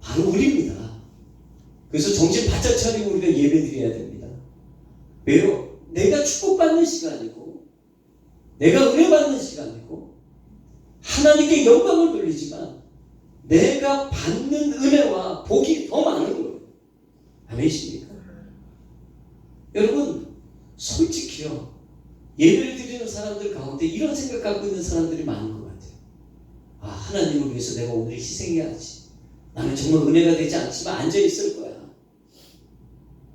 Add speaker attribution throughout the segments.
Speaker 1: 바로 우리입니다. 그래서 정신 바짝 차리고 우리가 예배드려야 됩니다. 왜요? 내가 축복받는 시간이고 내가 은혜받는 시간이고 하나님께 영광을 돌리지만 내가 받는 은혜와 복이 더 많은 거예요. 아멘이십니까? 여러분 솔직히요, 예배를 드리는 사람들 가운데 이런 생각 갖고 있는 사람들이 많은 것 같아요. 아, 하나님을 위해서 내가 오늘 희생해야지. 나는 정말 은혜가 되지 않지만 앉아있을 거야.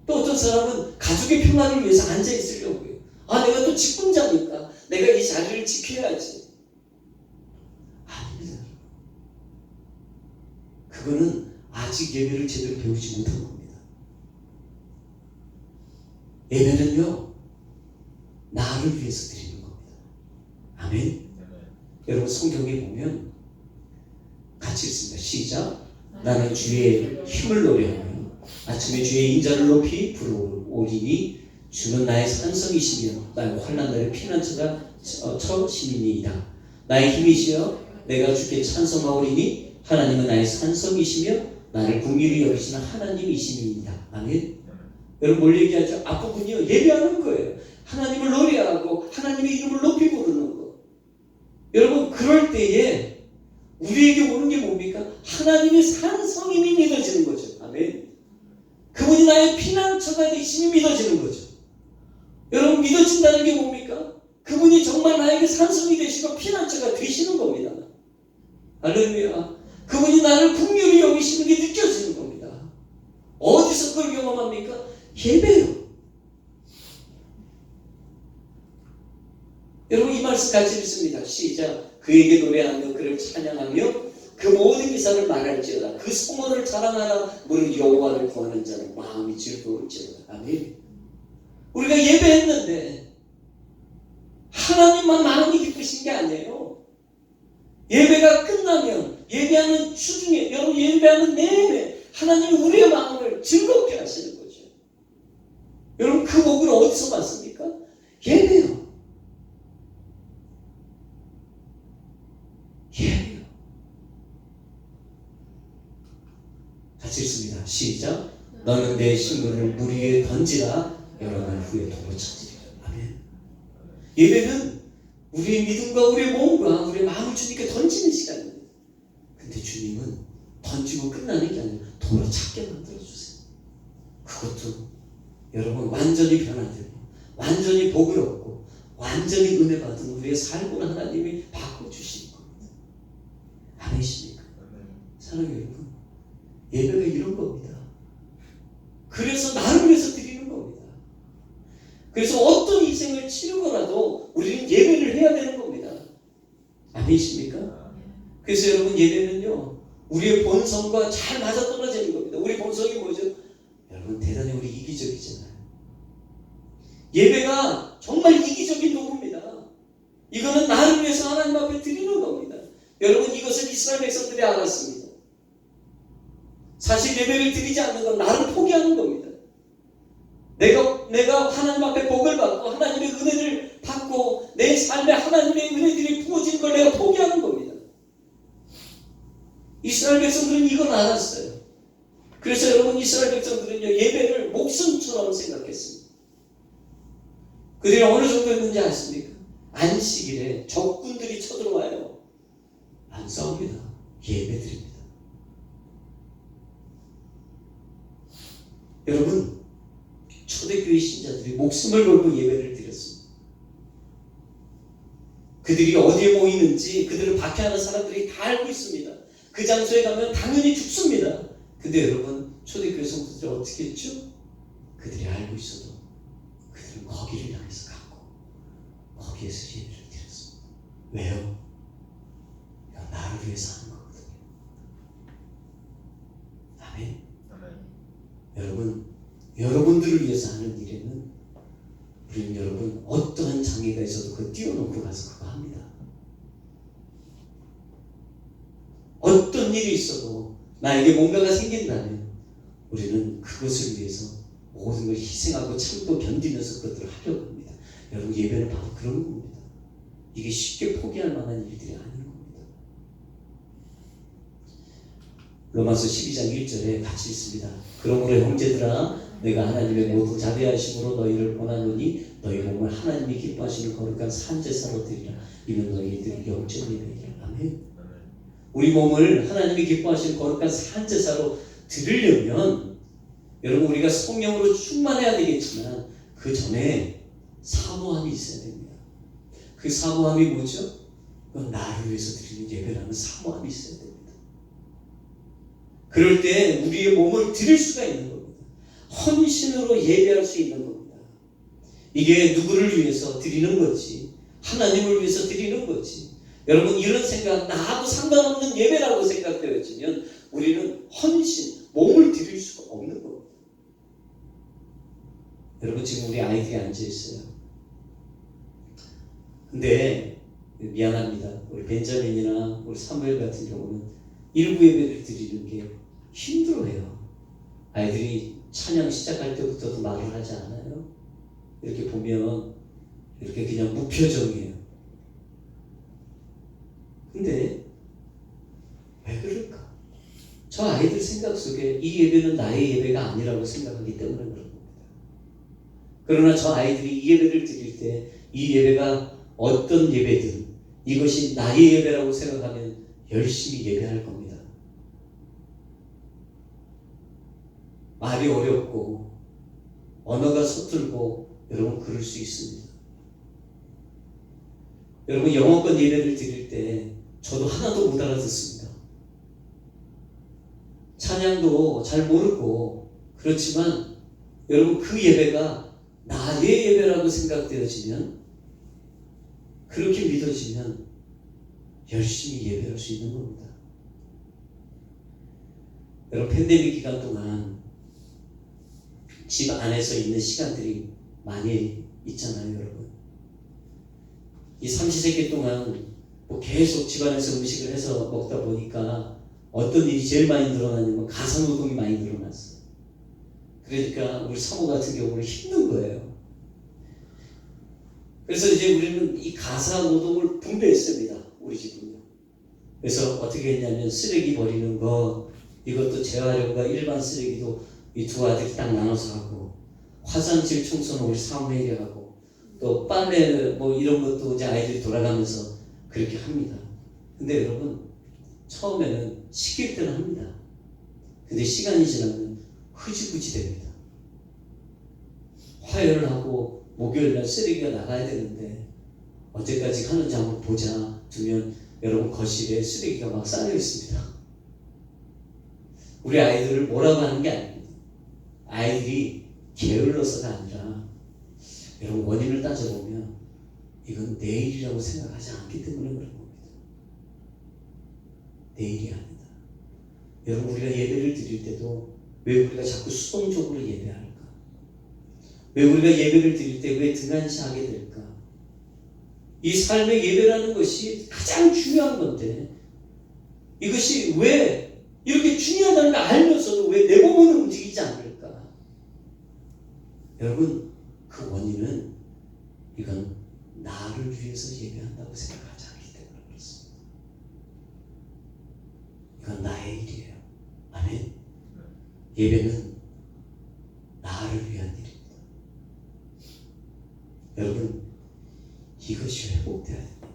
Speaker 1: 또 어떤 사람은 가족의 평화를 위해서 앉아있으려고 해요. 아, 내가 또 직분자니까 내가 이 자리를 지켜야지. 아닙니다. 그거는 아직 예배를 제대로 배우지 못한 겁니다. 예배는요, 나를 위해서 드리는 겁니다. 아멘. 여러분 성경에 보면 같이 읽습니다. 시작. 나는 주의 힘을 노래하며 아침에 주의 인자를 높이 부르오리니 주는 나의 산성이시며 나의 환난 날의 피난처가 처심이니이다. 나의 힘이시여 내가 주께 찬송하오리니 하나님은 나의 산성이시며 나를 긍휼히 여기시는 하나님이시니이다. 아멘. 여러분 뭘 얘기하죠? 앞부분이요, 예배하는 거예요. 하나님을 노래하고 하나님의 이름을 높이 부르는 거. 여러분 그럴 때에 우리에게 오는 게 뭡니까? 하나님의 산성임이 믿어지는 거죠. 아멘. 그분이 나의 피난처가 되심이 믿어지는 거죠. 여러분 믿어진다는 게 뭡니까? 그분이 정말 나에게 산성이 되시고 피난처가 되시는 겁니다. 할렐루야. 그분이 나를 긍휼히 여기시는 게 느껴지는 겁니다. 어디서 그걸 경험합니까? 예배요. 여러분 이 말씀 같이 읽습니다. 시작. 그에게 노래하며 그를 찬양하며 그 모든 기사를 말할지어다. 그 성원을 자랑하라. 무릇 여호와를 구하는 자는 마음이 즐거울지어다. 아멘. 우리가 예배했는데 하나님만 마음이 기쁘신 게 아니에요. 예배가 끝나면 예배하는 주중에 여러분 예배하는 내내 하나님이 우리의 마음을 즐겁게 하시는 거죠. 여러분 그 복을 어디서 받습니까? 예배요. 예배요. 같이 읽습니다. 시작. 너는 내 신문을 물 위에 던지라. 여러 날 후에 도로 찾으리라. 아멘. 예배는 우리의 믿음과 우리의 몸과 우리의 마음을 주님께 던지는 시간입니다. 근데 주님은 던지고 끝나는 게 아니라 도로 찾게 만들어주세요. 그것도 여러분 완전히 변화되고 완전히 복을 얻고 완전히 은혜 받은 우리의 삶을 하나님이 바꿔주시는 겁니다. 아멘이십니까? 사랑하는 여러분, 예배가 이런 겁니다. 그래서 나를 위해서 드리는 겁니다. 그래서 어떤 희생을 치르더라도 우리는 예배를 해야 되는 겁니다. 아멘이십니까? 그래서 여러분 예배는요, 우리의 본성과 잘 맞아떨어지는 겁니다. 우리 본성이 뭐죠? 여러분 대단히 우리 이기적이잖아요. 예배가 정말 이기적인 도구입니다. 이거는 나를 위해서 하나님 앞에 드리는 겁니다. 여러분 이것을 이스라엘 백성들이 알았습니다. 사실 예배를 드리지 않는 건 나를 포기하는 겁니다. 내가 하나님 앞에 복을 받고 하나님의 은혜를 받고 내 삶에 하나님의 은혜들이 부어지는 걸 내가 포기하는 겁니다. 이스라엘 백성들은 이걸 알았어요. 그래서 여러분 이스라엘 백성들은요, 예배를 목숨처럼 생각했습니다. 그들이 어느 정도였는지 아십니까? 안식일에 적군들이 쳐들어와요. 안 싸웁니다. 예배드립니다. 여러분 초대교회 신자들이 목숨을 걸고 예배를 드렸습니다. 그들이 어디에 모이는지 그들을 박해하는 사람들이 다 알고 있습니다. 그 장소에 가면 당연히 죽습니다. 근데 여러분 초대교회 성도들이 어떻게 했죠? 그들이 알고 있어도 그들은 거기를 향해서 갔고 거기에서 예배를 드렸습니다. 왜요? 이건 나를 위해서 하는 거거든요. 아멘. 여러분, 여러분들을 위해서 하는 일에는 우리는 여러분 어떠한 장애가 있어도 그거 띄워놓고 가서 그거 합니다. 어떤 일이 있어도 나에게 뭔가가 생긴다면 우리는 그것을 위해서 모든 걸 희생하고 참고 견디면서 그것들을 하려고 합니다. 여러분 예배는 바로 그런 겁니다. 이게 쉽게 포기할 만한 일들이 아닌 겁니다. 로마서 12장 1절에 같이 있습니다. 그러므로 형제들아 내가 하나님의 모든 자비하심으로 너희를 권하노니 너희 몸을 하나님이 기뻐하시는 거룩한 산제사로 드리라. 이는 너희들이 영적 예배이라. 아멘. 우리 몸을 하나님이 기뻐하시는 거룩한 산제사로 드리려면 여러분 우리가 성령으로 충만해야 되겠지만 그 전에 사모함이 있어야 됩니다. 그 사모함이 뭐죠? 그건 나를 위해서 드리는 예배라는 사모함이 있어야 됩니다. 그럴 때 우리의 몸을 드릴 수가 있는 겁니다. 헌신으로 예배할 수 있는 겁니다. 이게 누구를 위해서 드리는 거지? 하나님을 위해서 드리는 거지. 여러분 이런 생각, 나하고 상관없는 예배라고 생각되어지면 우리는 헌신, 몸을 드릴 수가 없는 겁니다. 여러분 지금 우리 아이들이 앉아있어요. 근데 미안합니다. 우리 벤자민이나 우리 사무엘 같은 경우는 일부 예배를 드리는 게 힘들어해요. 아이들이 찬양 시작할 때부터도 말을 하지 않아요. 이렇게 보면 이렇게 그냥 무표정이에요. 근데 왜 그럴까? 저 아이들 생각 속에 이 예배는 나의 예배가 아니라고 생각하기 때문에 그런 겁니다. 그러나 저 아이들이 이 예배를 드릴 때 이 예배가 어떤 예배든 이것이 나의 예배라고 생각하면 열심히 예배할 겁니다. 말이 어렵고 언어가 서툴고 여러분 그럴 수 있습니다. 여러분 영어권 예배를 드릴 때 저도 하나도 못 알아듣습니다. 찬양도 잘 모르고 그렇지만 여러분 그 예배가 나의 예배라고 생각되어지면 그렇게 믿어지면 열심히 예배할 수 있는 겁니다. 여러분 팬데믹 기간 동안 집 안에서 있는 시간들이 많이 있잖아요, 여러분. 이 삼시세끼 동안 뭐 계속 집안에서 음식을 해서 먹다 보니까 어떤 일이 제일 많이 늘어나냐면 가사노동이 많이 늘어났어요. 그러니까 우리 사모 같은 경우는 힘든 거예요. 그래서 이제 우리는 이 가사노동을 분배했습니다. 우리 집은요. 그래서 어떻게 했냐면 쓰레기 버리는 거 이것도 재활용과 일반 쓰레기도 이 두 아들이 딱 나눠서 하고 화장실 청소는 우리 사무엘이 하고 또 빨래 뭐 이런 것도 이제 아이들이 돌아가면서 그렇게 합니다. 근데 여러분 처음에는 시킬 때는 합니다. 근데 시간이 지나면 흐지부지 됩니다. 화요일 하고 목요일날 쓰레기가 나가야 되는데 언제까지 하는지 한번 보자 두면 여러분 거실에 쓰레기가 막 쌓여 있습니다. 우리 아이들을 뭐라고 하는 게 아닙니다. 아이들이 게을러서가 아니라 여러분 원인을 따져보면 이건 내일이라고 생각하지 않기 때문에 그런 겁니다. 내일이 아니다. 여러분 우리가 예배를 드릴 때도 왜 우리가 자꾸 수동적으로 예배할까? 왜 우리가 예배를 드릴 때 왜 등한시하게 될까? 이 삶의 예배라는 것이 가장 중요한 건데 이것이 왜 이렇게 중요하다는 걸 알면서도 왜 내 몸은 움직이지 않을까? 여러분 그 원인은 이건 나를 위해서 예배한다고 생각하지 않기 때문에 그렇습니다. 이건 나의 일이에요. 아멘. 예배는 나를 위한 일입니다. 여러분 이것이 회복되어야 됩니다.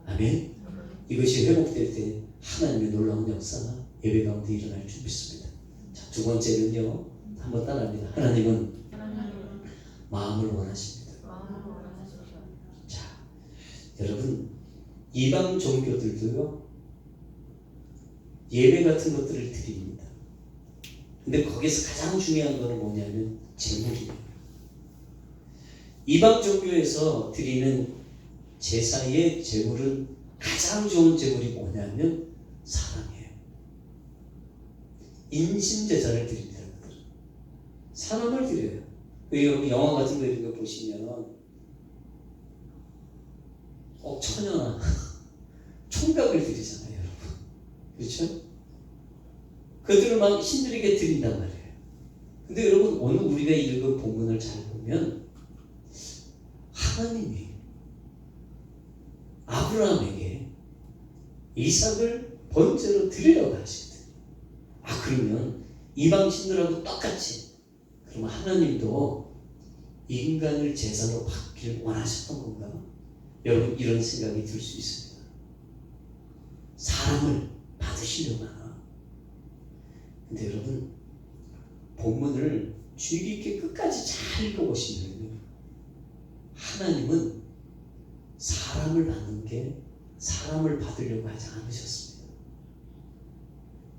Speaker 1: 아멘. 이것이 회복될 때 하나님의 놀라운 역사가 예배 가운데 일어날 줄 믿습니다. 자, 두 번째는요. 한번 따라합니다. 하나님은 마음을 원하십니다. 자, 여러분 이방 종교들도요 예배 같은 것들을 드립니다. 근데 거기서 가장 중요한 거는 뭐냐면 제물이에요. 이방 종교에서 드리는 제사의 제물은 가장 좋은 제물이 뭐냐면 사랑이에요. 인심제사를 드립니다. 사랑을 드려요. 여러분 영화 같은 거 이런 거 보시면 천연아 총각을 드리잖아요, 여러분. 그렇죠? 그들을 막 신들에게 드린단 말이에요. 근데 여러분 오늘 우리가 읽은 본문을 잘 보면 하나님이 아브라함에게 이삭을 번제로 드리려고 하시거든요. 그러면 이방신들하고 똑같이 그러면 하나님도 인간을 제사로 받기를 원하셨던 건가? 여러분 이런 생각이 들 수 있습니다. 사람을 받으시려고 하나? 근데 여러분 본문을 주의 깊게 끝까지 잘 읽어보시면 하나님은 사람을 받는 게 사람을 받으려고 하지 않으셨습니다.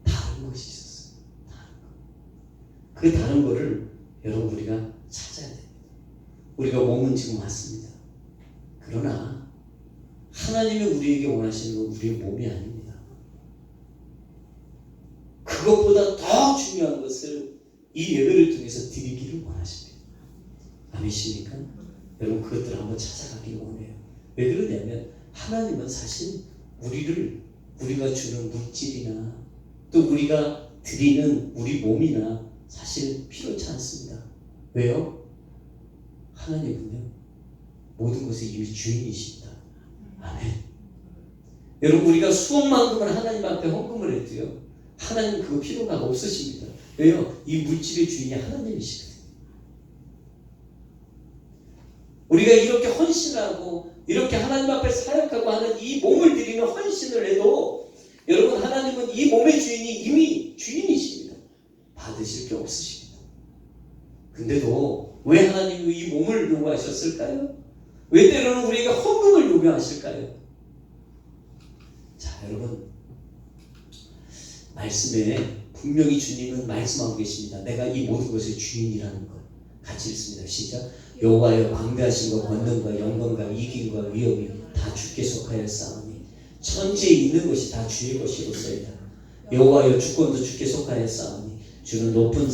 Speaker 1: 다른 것이 있었어요. 다른 것. 그 다른 거를 여러분 우리가 찾아야 됩니다. 우리가 몸은 지금 왔습니다. 그러나 하나님이 우리에게 원하시는 건 우리의 몸이 아닙니다. 그것보다 더 중요한 것을 이 예배를 통해서 드리기를 원하십니다. 아멘이십니까? 여러분 그것들을 한번 찾아가기를 원해요. 왜 그러냐면 하나님은 사실 우리가 주는 물질이나 또 우리가 드리는 우리 몸이나 사실 필요치 않습니다. 왜요? 하나님은요 모든 것의 이미 주인이십니다. 아멘. 여러분 우리가 수억만큼을 하나님 앞에 헌금을 해도요 하나님 그거 필요가 없으십니다. 왜요? 이 물질의 주인이 하나님이시거든요. 우리가 이렇게 헌신하고 이렇게 하나님 앞에 사역하고 하는 이 몸을 드리는 헌신을 해도 여러분 하나님은 이 몸의 주인이 이미 주인이십니다. 받으실 게 없으십니다. 근데도 왜 하나님이 이 몸을 요구하셨을까요? 왜 때로는 우리에게 헌금을 요구하실까요? 자 여러분 말씀에 분명히 주님은 말씀하고 계십니다. 내가 이 모든 것의 주인이라는 것 같이 읽습니다. 시작. 여호와여 광대하신 것 권능과 영광과 이김과 위엄이 다 주께 속하였사오니 천지에 있는 것이 다 주의 것이로소이다. 여호와여 주권도 주께 속하였사오니 주는 높은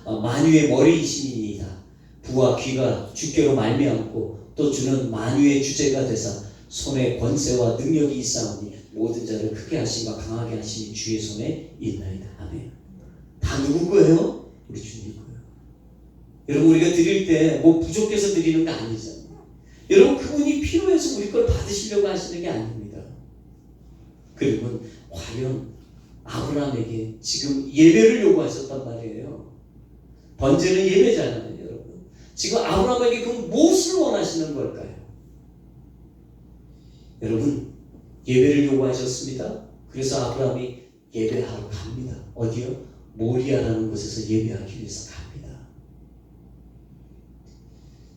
Speaker 1: 만유의 머리이시니이다. 부와 귀가 주께로 말미암고 또 주는 만유의 주제가 되사 손에 권세와 능력이 있사오니 모든 자를 크게 하심과 강하게 하심이 주의 손에 있나이다. 아멘. 다 누구 거예요? 우리 주님 거예요. 여러분 우리가 드릴 때 뭐 부족해서 드리는 게 아니잖아요. 여러분 그분이 필요해서 우리 걸 받으시려고 하시는 게 아닙니다. 그리고 과연 아브라함에게 지금 예배를 요구하셨단 말이에요. 번제는 예배잖아요. 여러분 지금 아브라함에게 그 무엇을 원하시는 걸까요? 여러분 예배를 요구하셨습니다. 그래서 아브라함이 예배하러 갑니다. 어디요? 모리아라는 곳에서 예배하기 위해서 갑니다.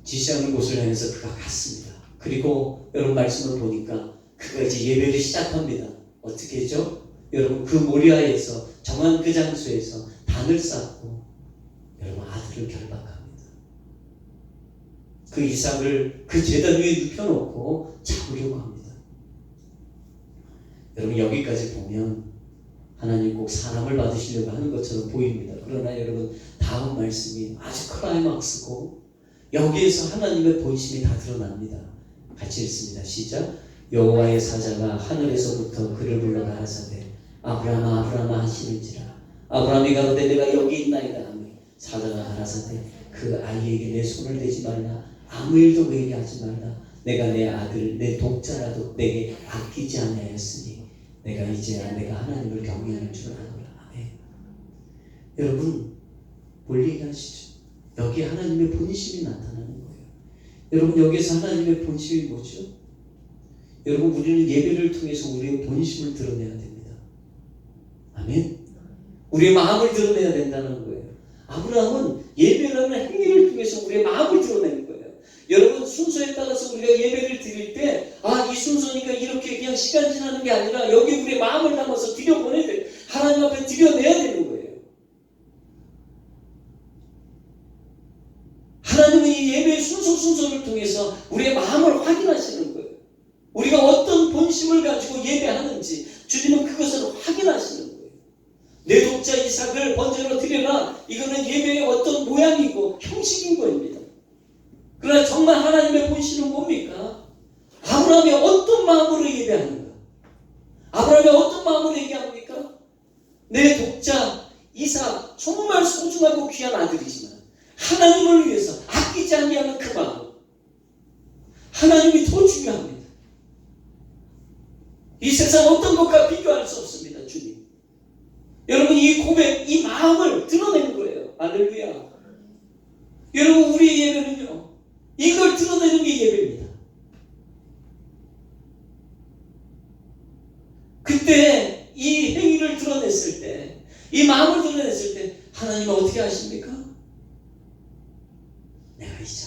Speaker 1: 지시하는 곳을 향해서 그가 갔습니다. 그리고 여러분 말씀을 보니까 그가 이제 예배를 시작합니다. 어떻게 했죠? 여러분 그 모리아에서 정한 그 장소에서 단을 쌓고 여러분 아들을 결박합니다. 그 이삭을 그 제단 위에 눕혀놓고 잡으려고 합니다. 여러분 여기까지 보면 하나님 꼭 사람을 받으시려고 하는 것처럼 보입니다. 그러나 여러분 다음 말씀이 아주 클라이막스고 여기에서 하나님의 본심이 다 드러납니다. 같이 읽습니다. 시작. 여호와의 사자가 하늘에서부터 그를 불러 가라사대 아브라함아 아브라함아 하시는지라. 아브라함이 가로되 내가 여기 있나이다 하며 사자가 가라사대 그 아이에게 내 손을 대지 말라. 아무 일도 그에게 하지 말라. 내가 내 아들 내 독자라도 내게 아끼지 아니하였으니 내가 이제야 내가 하나님을 경외하는 줄 아노라. 아멘. 여러분 뭘 얘기하시죠? 여기 하나님의 본심이 나타나는 거예요. 여러분 여기에서 하나님의 본심이 뭐죠? 여러분 우리는 예배를 통해서 우리의 본심을 드러내야 됩니다. 아멘. 우리의 마음을 드러내야 된다는 거예요. 아브라함은 예배라는 행위를 통해서 우리의 마음을 드러내는 거예요. 여러분 순서에 따라서 우리가 예배를 드릴 때 이 순서니까 이렇게 그냥 시간 지나는 게 아니라 여기 우리의 마음을 담아서 드려보내야 돼요. 하나님 앞에 드려내야 되는 거예요. 하나님은 이 예배의 순서를 통해서 우리의 마음을 확인하시는 거예요. 우리가 어떤 본심을 가지고 예배하는지 주님은 그것을 확인하시는 거예요. 내 독자 이삭을 번제로 드려라. 이거는 예배의 어떤 모양이고 형식인 겁니다. 그러나 정말 하나님의 본심은 뭡니까? 아브라함이 어떤 마음으로 예배하는가? 아브라함이 어떤 마음으로 얘기합니까? 내 독자 이삭 정말 소중하고 귀한 아들이지만 하나님을 위해서 아끼지 아니하는 그 마음, 하나님이 더 중요합니다. 이 세상 어떤 것과 비교할 수 없습니다. 주님 여러분 이 이 고백, 이 마음을 드러내는 거예요. 할렐루야. 여러분, 우리의 예배는요, 이걸 드러내는 게 예배입니다. 그때 이 행위를 드러냈을 때, 이 마음을 드러냈을 때 하나님은 어떻게 하십니까? 내가 이제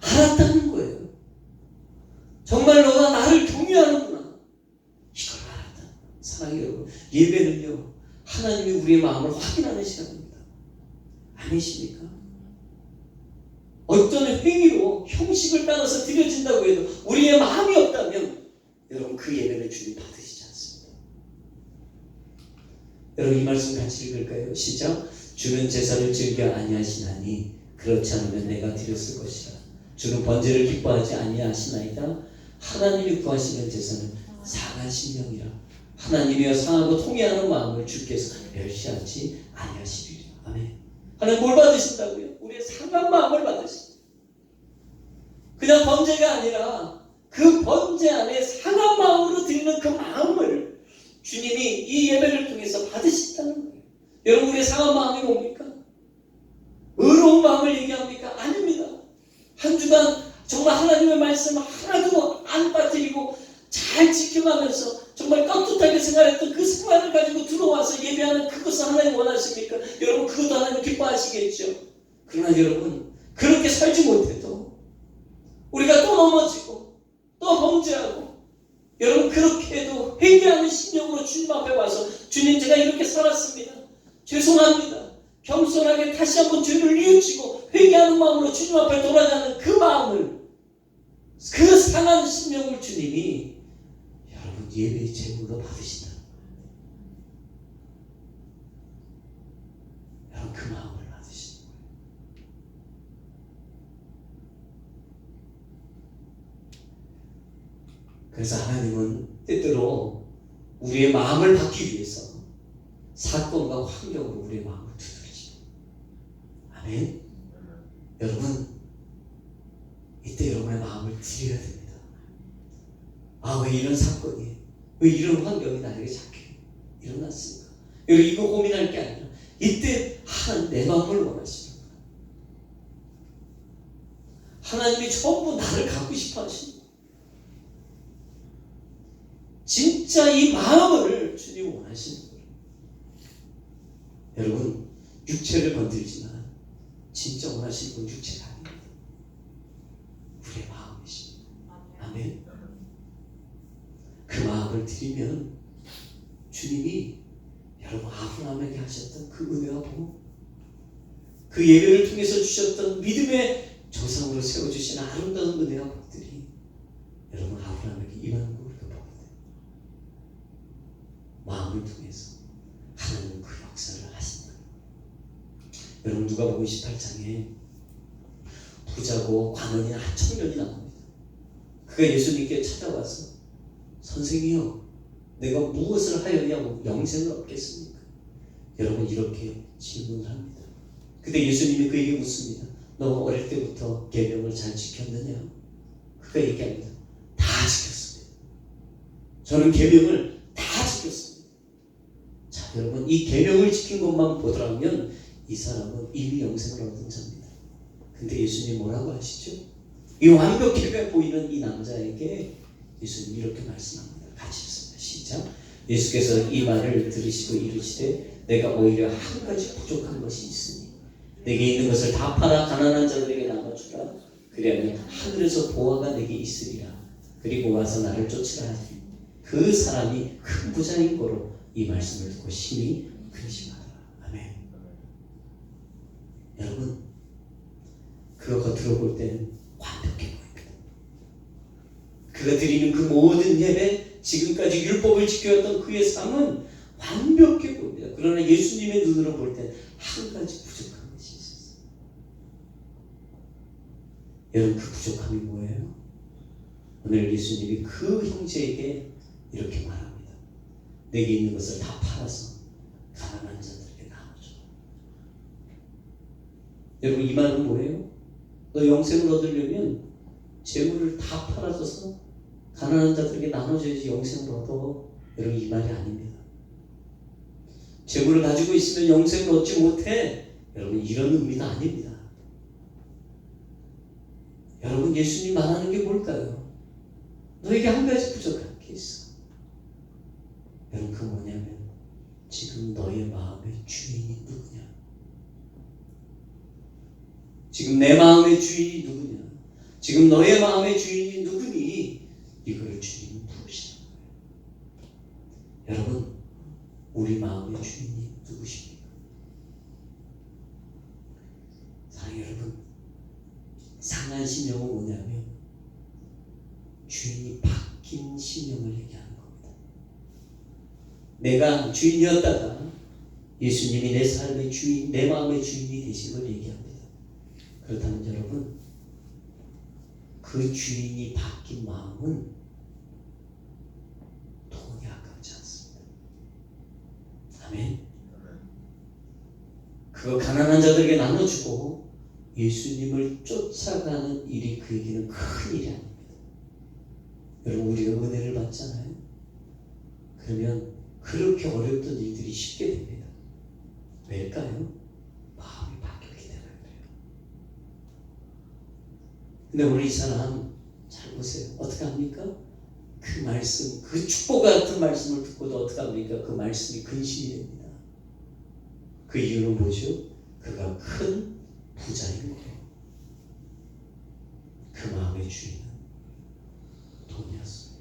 Speaker 1: 알았다는 거예요. 정말 너가 나를 경외하는구나. 이걸 알았다. 사랑해요, 여러분. 예배는요, 하나님이 우리의 마음을 확인하는 시간입니다. 아니십니까? 어떤 행위로 형식을 따라서 드려진다고 해도 우리의 마음이 없다면 여러분, 그 예배는 주님 받으시지 않습니다. 여러분, 이 말씀 같이 읽을까요? 시작. 주는 제사를 즐겨 아니하시나니 그렇지 않으면 내가 드렸을 것이라. 주는 번제를 기뻐하지 아니하시나이다. 하나님이 구하시는 제사는 상한 심령이라. 하나님이여 상하고 통회하는 마음을 주께서 멸시하지 아니하시리라. 아멘. 하나님 뭘 받으신다고요? 우리의 상한 마음을 받으신다. 그냥 번제가 아니라 그 번제 안에 상한 마음으로 드리는 그 마음을 주님이 이 예배를 통해서 받으신다는 거예요. 여러분, 우리의 상한 마음이 뭡니까? 의로운 마음을 얘기합니까? 아닙니다. 한 주간 정말 하나님의 말씀을 하나도 안 빠뜨리고 잘 지켜가면서 정말 떳떳하게 생활했던 그 생활을 가지고 들어와서 예배하는 그것을 하나님 원하십니까? 여러분, 그것도 하나님 기뻐하시겠죠. 그러나 여러분, 그렇게 살지 못해도 우리가 또 넘어지고 또 범죄하고, 여러분, 그렇게 해도 회개하는 심령으로 주님 앞에 와서 주님, 제가 이렇게 살았습니다. 죄송합니다. 겸손하게 다시 한번 죄를 뉘우치고 회개하는 마음으로 주님 앞에 돌아가는 그 마음을, 그 상한 심령을 주님이 여러분 예배의 제물로 받으신다. 여러분, 그 마음을 받으시는 거예요. 그래서 하나님은 때때로 우리의 마음을 받기 위해서 사건과 환경으로 우리의 마음을 두드리시고, 아멘. 여러분, 이때 여러분의 마음을 드려야 됩니다. 아, 왜 이런 사건이, 왜 이런 환경이 나에게 자꾸 일어났습니까? 여러분, 이거 고민할 게 아니라 이때 내 마음을 원하시는 거예요. 하나님이 전부 나를 갖고 싶어 하시는 거예요. 진짜 이 마음을 주님 원하시는 거예요. 여러분, 육체를 건들지만 진짜 원하시는 건 육체가 아닙니다. 우리의 마음이십니다. 아멘. 그 마음을 드리면 주님이 여러분 아브라함에게 하셨던 그 은혜와 복, 그 예배를 통해서 주셨던 믿음의 조상으로 세워주신 아름다운 은혜와 복들이 여러분 아브라함에게 임하는 걸 우리가 보게 돼요. 마음을 통해서 하나님은 그 역사를 하신다. 여러분, 누가복음 28장에 부자고 관원인 한 청년이 나옵니다. 그가 예수님께 찾아와서 선생이요, 내가 무엇을 하였냐고 영생을 얻겠습니까? 여러분, 이렇게 질문을 합니다. 그때 예수님이 그에게 묻습니다. 너 어릴 때부터 계명을 잘 지켰느냐? 그가 얘기합니다. 다 지켰습니다. 저는 계명을 다 지켰습니다. 자, 여러분, 이 계명을 지킨 것만 보더라면 이 사람은 이미 영생을 얻은 자입니다. 근데 예수님 뭐라고 하시죠? 이 완벽해 보이는 이 남자에게 예수님 이렇게 말씀합니다. 같이 읽습니다. 시작. 예수께서 이 말을 들으시고 이르시되 내가 오히려 한 가지 부족한 것이 있으니 내게 있는 것을 다 팔아 가난한 자들에게 나눠주라. 그리하면 하늘에서 보화가 내게 있으리라. 그리고 와서 나를 쫓으라 하니 그 사람이 큰 부자인 거로 이 말씀을 듣고 심히 근심하더라. 아멘. 여러분, 그가 겉으로 볼 때는 완벽해 보입니다. 그가 드리는 그 모든 예배, 지금까지 율법을 지켜왔던 그의 삶은 완벽해 보입니다. 그러나 예수님의 눈으로 볼 때 한 가지 부족한 것이 있었어요. 여러분, 그 부족함이 뭐예요? 오늘 예수님이 그 형제에게 이렇게 말합니다. 내게 있는 것을 다 팔아서 가난한 자들에게 나눠줘. 여러분, 이 말은 뭐예요? 너 영생을 얻으려면 재물을 다 팔아서서 가난한 자들에게 나눠줘야지 영생을 얻어. 여러분, 이 말이 아닙니다. 재물을 가지고 있으면 영생을 얻지 못해. 여러분, 이런 의미는 아닙니다. 여러분, 예수님 말하는 게 뭘까요? 너에게 한 가지 부족한 게 있어. 여러분, 그 뭐냐면 지금 너의 마음의 주인이 누구냐? 지금 내 마음의 주인이 누구냐? 지금 너의 마음의 주인이 누구니? 이거를 주님은 부르시는 거예요. 여러분, 우리 마음의 주인이 누구십니까? 사랑하는 여러분, 상한 신령은 뭐냐면 주인이 바뀐 신령을 얘기하는 겁니다. 내가 주인이었다가 예수님이 내 삶의 주인, 내 마음의 주인이 되신 걸 얘기합니다. 그렇다면 여러분, 그 주인이 바뀐 마음은 돈이 아깝지 않습니다. 아멘. 그거 가난한 자들에게 나눠주고 예수님을 쫓아가는 일이 그에게는 큰 일이 아닙니다. 여러분, 우리가 은혜를 받잖아요. 그러면 그렇게 어렵던 일들이 쉽게 됩니다. 왜일까요? 마음이 바뀌었기 때문에 그래요. 근데 오늘 이 사람 잘 보세요. 어떻게 합니까? 그 말씀, 그 축복 같은 말씀을 듣고도 어떻게 합니까? 그 말씀이 근심이 됩니다. 그 이유는 뭐죠? 그가 큰 부자인 거예요. 그 마음의 주인은 돈이었습니다.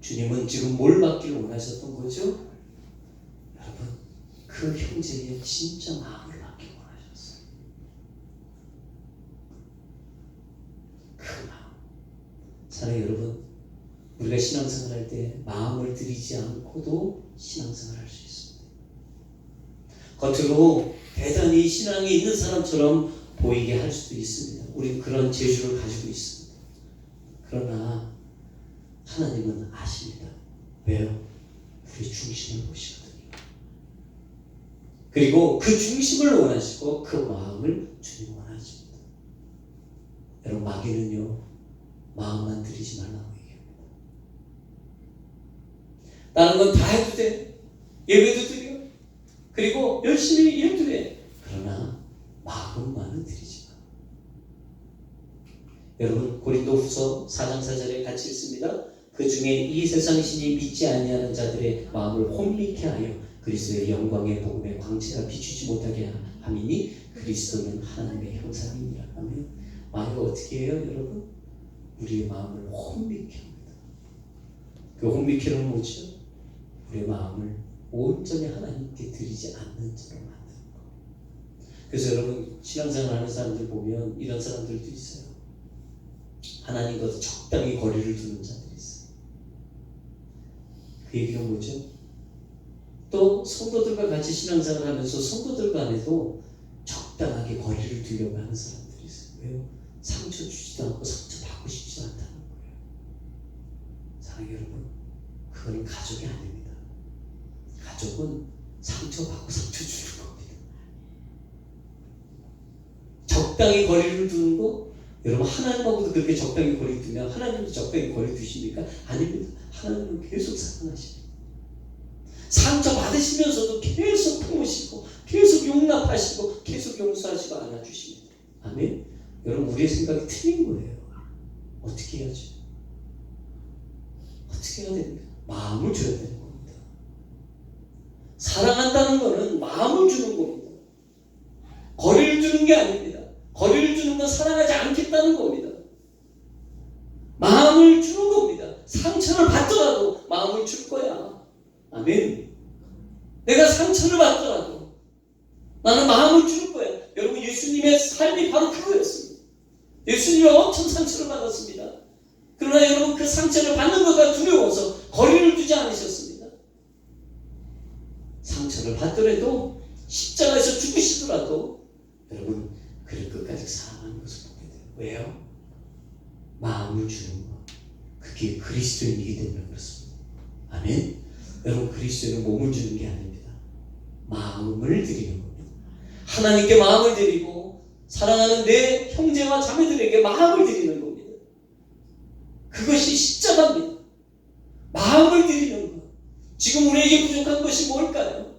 Speaker 1: 주님은 지금 뭘 받기를 원하셨던 거죠? 여러분, 그 형제의 진짜 마음을 받기를 원하셨어요. 그 마음. 사랑하는 여러분, 우리가 신앙생활 할 때 마음을 들이지 않고도 신앙생활 할 수 있습니다. 겉으로 대단히 신앙이 있는 사람처럼 보이게 할 수도 있습니다. 우리는 그런 재주를 가지고 있습니다. 그러나 하나님은 아십니다. 왜요? 우리 중심을 보시거든요. 그리고 그 중심을 원하시고 그 마음을 주님 원하십니다. 여러분, 마귀는요, 마음만 들이지 말라고 얘기합니다. 다른 건 다 해도 돼. 예배도 드려. 그리고 열심히 일도 돼. 그러나 마음만은 들이지 마. 여러분, 고린도후서 4장 4절에 같이 읽습니다. 그 중에 이 세상 신이 믿지 아니하는 자들의 마음을 혼미케 하여 그리스도의 영광의 복음의 광채가 비추지 못하게 함이니 그리스도는 하나님의 형상이니라. 아멘. 마귀가 어떻게 해요, 여러분? 우리의 마음을 혼미케 합니다. 그 혼미케는 뭐죠? 우리의 마음을 온전히 하나님께 드리지 않는 자로 만드는 거. 그래서 여러분, 신앙생활 하는 사람들 보면 이런 사람들도 있어요. 하나님과 적당히 거리를 두는 자들이 있어요. 그 얘기가 뭐죠? 또 성도들과 같이 신앙생활을 하면서 성도들 간에도 적당하게 거리를 두려고 하는 사람들이 있어요. 왜요? 상처 주지도 않고 상처 받고 싶지도 않다는 거예요. 사랑하는 여러분, 그거는 가족이 아닙니다. 가족은 상처받고 상처 주는 겁니다. 적당히 거리를 두는 거, 여러분, 하나님하고도 그렇게 적당히 거리 두면 하나님도 적당히 거리 두십니까? 아닙니다. 하나님은 계속 사랑하십니다. 상처 받으시면서도 계속 품으시고 계속 용납하시고 계속 용서하시고 안아주십니다. 아멘. 여러분, 우리의 생각이 틀린 거예요. 어떻게 해야죠? 어떻게 해야 됩니까? 마음을 줘야 되는 겁니다. 사랑한다는 것은 마음을 주는 겁니다. 거리를 두는 게 아닙니다. 거리를 주는 건 사랑하지 않겠다는 겁니다. 마음을 주는 겁니다. 상처를 받더라도 마음을 줄 거야. 아멘. 내가 상처를 받더라도 나는 마음을 줄 거야. 여러분, 예수님의 삶이 바로 그거였습니다. 예수님이 엄청 상처를 받았습니다. 그러나 여러분, 그 상처를 받는 것가 두려워서 거리를 두지 않으셨습니다. 상처를 받더라도 십자가에서 죽으시더라도 여러분, 그를 끝까지 사랑하는 것을 보게 돼요. 왜요? 마음을 주는 것, 그게 그리스도인이기 때문에 그렇습니다. 아멘. 여러분, 그리스도인은 몸을 주는 게 아닙니다. 마음을 드리는 겁니다. 하나님께 마음을 드리고 사랑하는 내 형제와 자매들에게 마음을 드리는 겁니다. 그것이 십자가입니다. 마음을 드리는 것. 지금 우리에게 부족한 것이 뭘까요?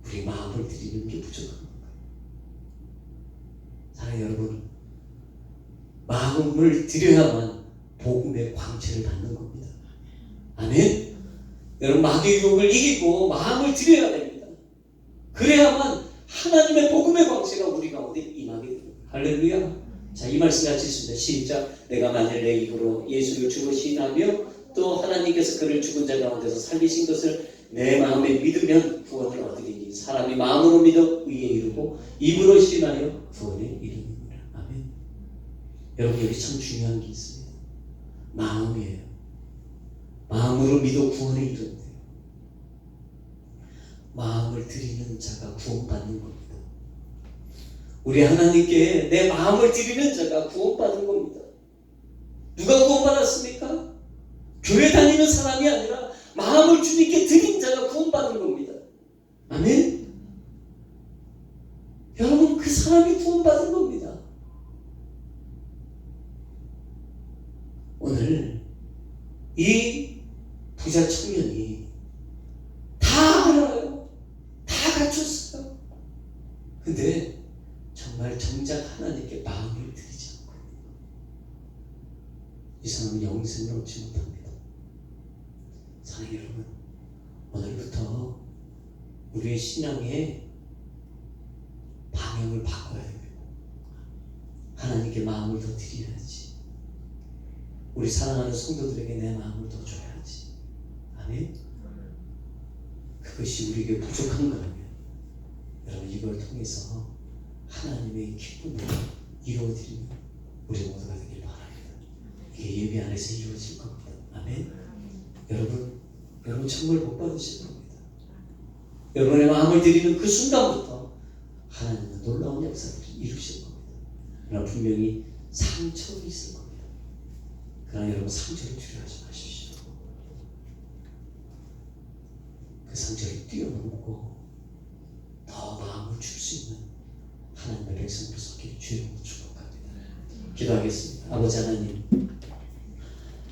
Speaker 1: 우리 마음을 드리는 게 부족한 건가요? 사랑하는 여러분, 마음을 드려야만 복음의 광채를 받는 겁니다. 아멘? 여러분, 마귀의 유혹을 이기고 마음을 드려야 됩니다. 그래야만 하나님의 복음의 광채가 우리 가운데 임하게 됩니다. 할렐루야. 자, 이 말씀 같이 있습니다. 시작. 내가 만일 내 입으로 예수를 주로 시인하며 또 하나님께서 그를 죽은 자 가운데서 살리신 것을 내 마음에 믿으면 구원을 얻으리니 사람이 마음으로 믿어 의에 이르고 입으로 시인하여 구원에 이르느니라. 아멘. 여러분, 여기 참 중요한 게 있습니다. 마음이에요. 마음으로 믿어 구원에 이른대요. 마음을 드리는 자가 구원받는 겁니다. 우리 하나님께 내 마음을 드리는 자가 구원받는 겁니다. 누가 구원받았습니까? 교회 다니는 사람이 아니라 마음을 주님께 드린 자가 구원받는 겁니다. 아멘? 여러분, 그 사람이 구원받은 겁니다. 오늘 이 부자 청년이 다 알아요. 다 갖췄어요. 근데 정말 정작 하나님께 마음을 드리지 않고 이 사람은 영생을 얻지 못합니다. 사랑하는 여러분, 오늘부터 우리의 신앙의 방향을 바꿔야 됩니다. 하나님께 마음을 더 드려야지. 우리 사랑하는 성도들에게 내 마음을 더 줘야지. 아멘? 그것이 우리에게 부족한 거라면 여러분, 이걸 통해서 하나님의 기쁨을 이루어드리는 우리 모두가 되길 바랍니다. 이게 예배 안에서 이루어질 겁니다. 아멘? 여러분 정말 복 받으실 겁니다. 여러분의 마음을 드리는 그 순간부터 하나님은 놀라운 역사를 이루실 겁니다. 그러나 분명히 상처가 있을 겁니다. 그러나 여러분, 상처를 두려워하지 마십시오. 그 상처를 뛰어넘고 더 마음을 줄 수 있는 하나님의 백성으로서 주님으로 축복합니다. 기도하겠습니다. 아버지 하나님,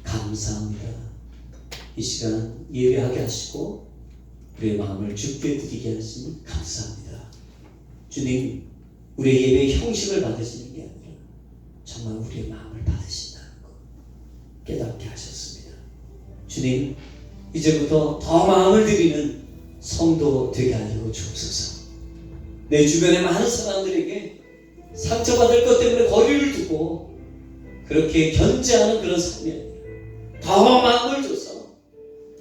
Speaker 1: 감사합니다. 이 시간 예배하게 하시고 우리의 마음을 주께 드리게 하시니 감사합니다. 주님, 우리의 예배의 형식을 받으시는 게 아니라 정말 우리의 마음을 받으신다는 것 깨닫게 하셨습니다. 주님, 이제부터 더 마음을 드리는 성도 되게 하여 주옵소서. 내 주변의 많은 사람들에게 상처받을 것 때문에 거리를 두고 그렇게 견제하는 그런 삶이 아니라 더 마음을 줘서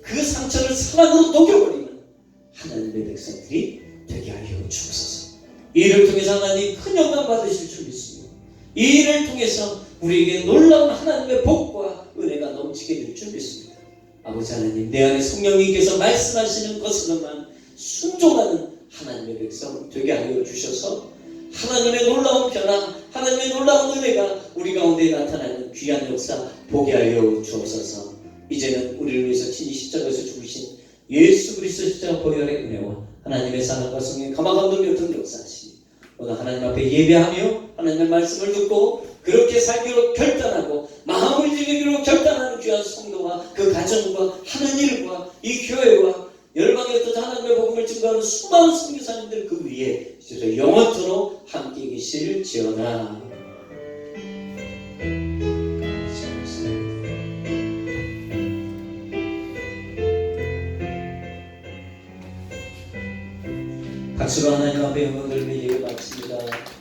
Speaker 1: 그 상처를 사랑으로 녹여버리는 하나님의 백성들이 되게 하여 주옵소서. 이 일을 통해서 하나님 큰 영광 받으실 줄 믿습니다. 이 일을 통해서 우리에게 놀라운 하나님의 복과 은혜가 넘치게 될 줄 믿습니다. 아버지 하나님, 내 안에 성령님께서 말씀하시는 것으로만 순종하는 하나님의 백성 되게 하여 주셔서 하나님의 놀라운 변화, 하나님의 놀라운 은혜가 우리 가운데 나타나는 귀한 역사 보게 하여 주옵소서. 이제는 우리를 위해서 친히 십자가에서 죽으신 예수 그리스도 십자가 보혈의 은혜와 하나님의 사랑과 성령의 감화감동 교통 역사하시니 오늘 하나님 앞에 예배하며 하나님의 말씀을 듣고 그렇게 살기로 결단하고 마음을 드리기로 결단하는 귀한 성도와 그 가정과 하는 일과 이 교회와 열방에 또 하나님의 복음을 증거하는 수많은 선교사님들 그 위에 영원토록 함께 계실지어다. 박수로 하나님 앞에 영광 돌리며 예배 마칩니다.